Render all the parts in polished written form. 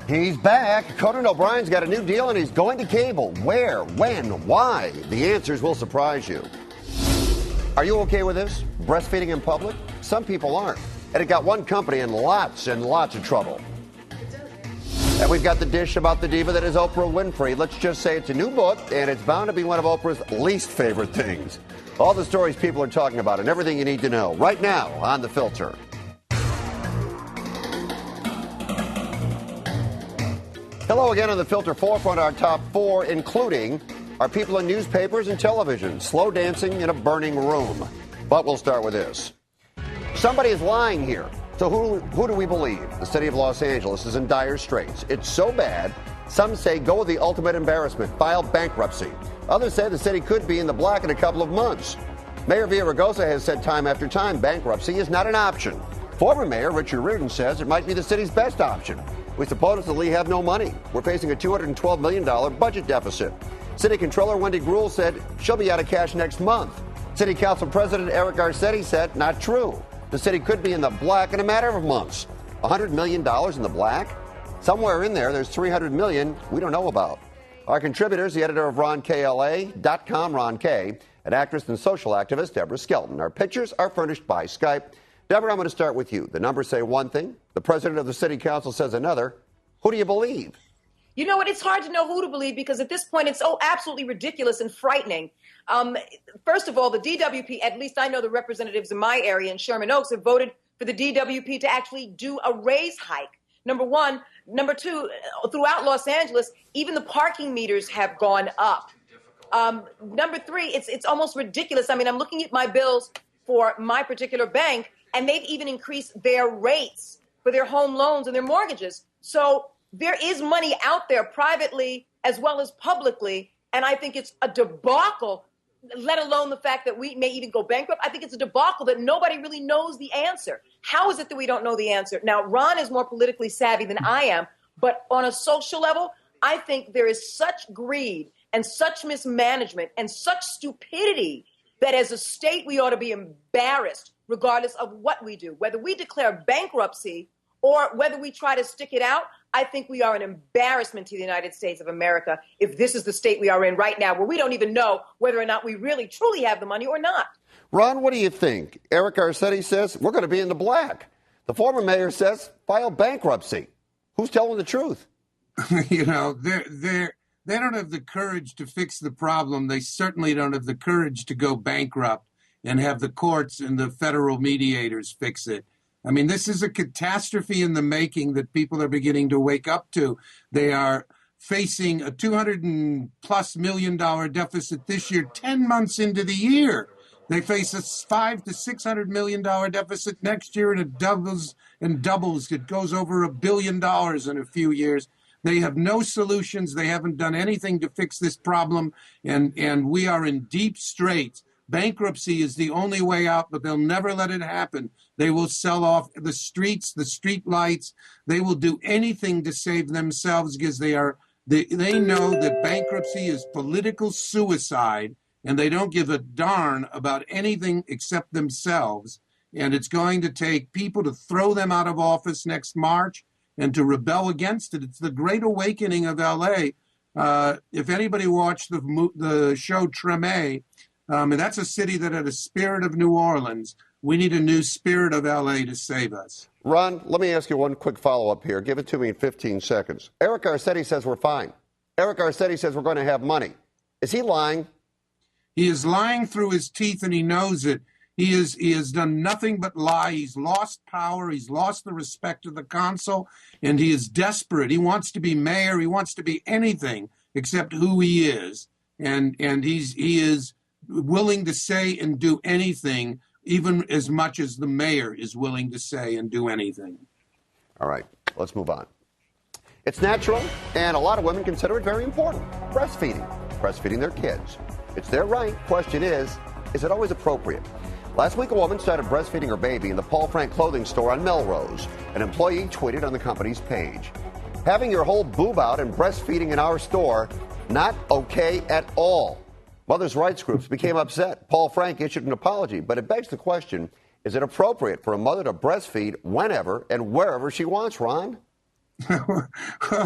He's back. Conan O'Brien's got a new deal and he's going to cable. Where, when, why? The answers will surprise you. Are you okay with this? Breastfeeding in public? Some people aren't. And it got one company in lots and lots of trouble. And we've got the dish about the diva that is Oprah Winfrey. Let's just say it's a new book, and it's bound to be one of Oprah's least favorite things. All the stories people are talking about and everything you need to know right now on The Filter. Hello again on The Filter. Forefront, our top four, including our people in newspapers and television, slow dancing in a burning room. But we'll start with this. Somebody is lying here. So who do we believe? The city of Los Angeles is in dire straits. It's so bad, some say go with the ultimate embarrassment, file bankruptcy. Others say the city could be in the black in a couple of months. Mayor Villaraigosa has said time after time bankruptcy is not an option. Former Mayor Richard Riordan says it might be the city's best option. We supposedly have no money. We're facing a $212 million budget deficit. City Controller Wendy Gruhl said she'll be out of cash next month. City Council President Eric Garcetti said not true. The city could be in the black in a matter of months. $100 million in the black? Somewhere in there, there's $300 million we don't know about. Our contributors, the editor of RonKLA.com, Ron K., and actress and social activist Deborah Skelton. Our pictures are furnished by Skype. Deborah, I'm going to start with you. The numbers say one thing. The president of the city council says another. Who do you believe? You know what? It's hard to know who to believe because at this point it's so absolutely ridiculous and frightening. First of all, the DWP, at least I know the representatives in my area in Sherman Oaks have voted for the DWP to actually do a raise hike. Number one. Number two, throughout Los Angeles, even the parking meters have gone up. Number three, it's almost ridiculous. I mean, I'm looking at my bills for my particular bank, and they've even increased their rates for their home loans and their mortgages. So there is money out there privately as well as publicly, and I think it's a debacle, let alone the fact that we may even go bankrupt. I think it's a debacle that nobody really knows the answer. How is it that we don't know the answer? Now, Ron is more politically savvy than I am, but on a social level, I think there is such greed and such mismanagement and such stupidity that as a state we ought to be embarrassed regardless of what we do. Whether we declare bankruptcy or whether we try to stick it out, I think we are an embarrassment to the United States of America if this is the state we are in right now, where we don't even know whether or not we really, truly have the money or not. Ron, what do you think? Eric Garcetti says we're going to be in the black. The former mayor says file bankruptcy. Who's telling the truth? You know, they don't have the courage to fix the problem. They certainly don't have the courage to go bankrupt and have the courts and the federal mediators fix it. I mean, this is a catastrophe in the making that people are beginning to wake up to. They are facing a $200+ million deficit this year, 10 months into the year. They face a $500 to $600 million deficit next year, and it doubles and doubles. It goes over $1 billion in a few years. They have no solutions. They haven't done anything to fix this problem, and we are in deep straits. Bankruptcy is the only way out, but they'll never let it happen. They will sell off the streets, the street lights. They will do anything to save themselves because they know that bankruptcy is political suicide, and they don't give a darn about anything except themselves. And it's going to take people to throw them out of office next March and to rebel against it. It's the Great Awakening of L.A. If anybody watched the show Treme, and that's a city that had a spirit of New Orleans. We need a new spirit of L.A. to save us. Ron, let me ask you one quick follow-up here. Give it to me in 15 seconds. Eric Garcetti says we're fine. Eric Garcetti says we're going to have money. Is he lying? He is lying through his teeth, and he knows it. He has done nothing but lie. He's lost power. He's lost the respect of the council, and he is desperate. He wants to be mayor. He wants to be anything except who he is, and he is willing to say and do anything, even as much as the mayor is willing to say and do anything. All right, let's move on. It's natural, and a lot of women consider it very important. Breastfeeding their kids. It's their right. Question is it always appropriate? Last week, a woman started breastfeeding her baby in the Paul Frank clothing store on Melrose. An employee tweeted on the company's page, "Having your whole boob out and breastfeeding in our store, not okay at all." Mothers' rights groups became upset. Paul Frank issued an apology, but it begs the question, is it appropriate for a mother to breastfeed whenever and wherever she wants, Ron? Well,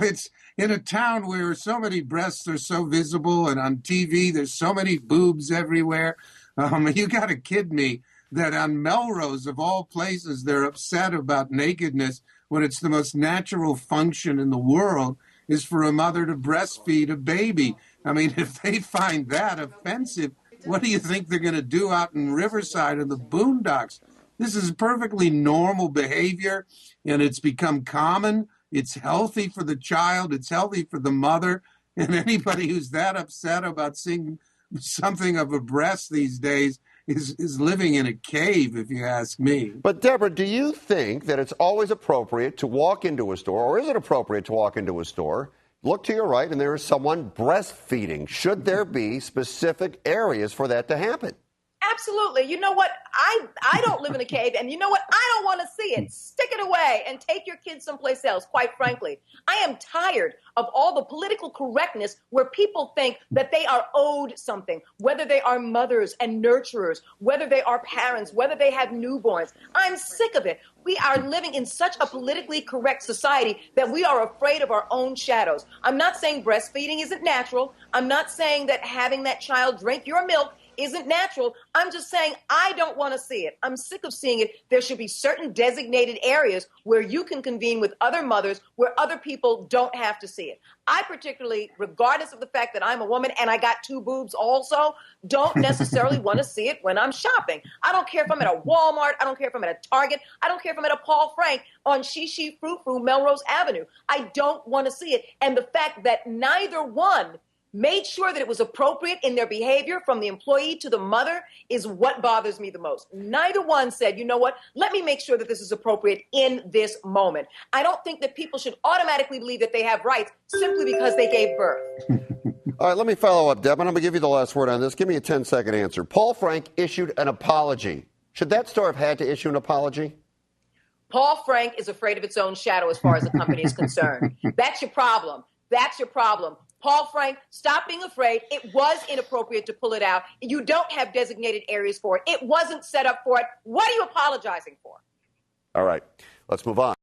it's in a town where so many breasts are so visible, and on TV there's so many boobs everywhere. You got to kid me that on Melrose, of all places, they're upset about nakedness when it's the most natural function in the world is for a mother to breastfeed a baby. I mean, if they find that offensive, what do you think they're going to do out in Riverside or the boondocks? This is perfectly normal behavior, and it's become common. It's healthy for the child. It's healthy for the mother. And anybody who's that upset about seeing something of a breast these days is living in a cave, if you ask me. But, Deborah, do you think that it's always appropriate to walk into a store, or is it appropriate to walk into a store, look to your right, and there is someone breastfeeding? Should there be specific areas for that to happen? Absolutely. You know what? I don't live in a cave, and you know what? I don't want to see it. Stick it away and take your kids someplace else, quite frankly. I am tired of all the political correctness where people think that they are owed something, whether they are mothers and nurturers, whether they are parents, whether they have newborns. I'm sick of it. We are living in such a politically correct society that we are afraid of our own shadows. I'm not saying breastfeeding isn't natural. I'm not saying that having that child drink your milk isn't natural. I'm just saying I don't want to see it. I'm sick of seeing it. There should be certain designated areas where you can convene with other mothers, where other people don't have to see it. I particularly, regardless of the fact that I'm a woman and I got two boobs also, don't necessarily want to see it when I'm shopping. I don't care if I'm at a Walmart. I don't care if I'm at a Target. I don't care if I'm at a Paul Frank on She Frou Frou Melrose Avenue. I don't want to see it. And the fact that neither one made sure that it was appropriate in their behavior from the employee to the mother is what bothers me the most. Neither one said, you know what, let me make sure that this is appropriate in this moment. I don't think that people should automatically believe that they have rights simply because they gave birth. All right, let me follow up, Deb, and I'm going to give you the last word on this. Give me a 10-second answer. Paul Frank issued an apology. Should that store have had to issue an apology? Paul Frank is afraid of its own shadow as far as the company is concerned. That's your problem. That's your problem. Paul Frank, stop being afraid. It was inappropriate to pull it out. You don't have designated areas for it. It wasn't set up for it. What are you apologizing for? All right, let's move on.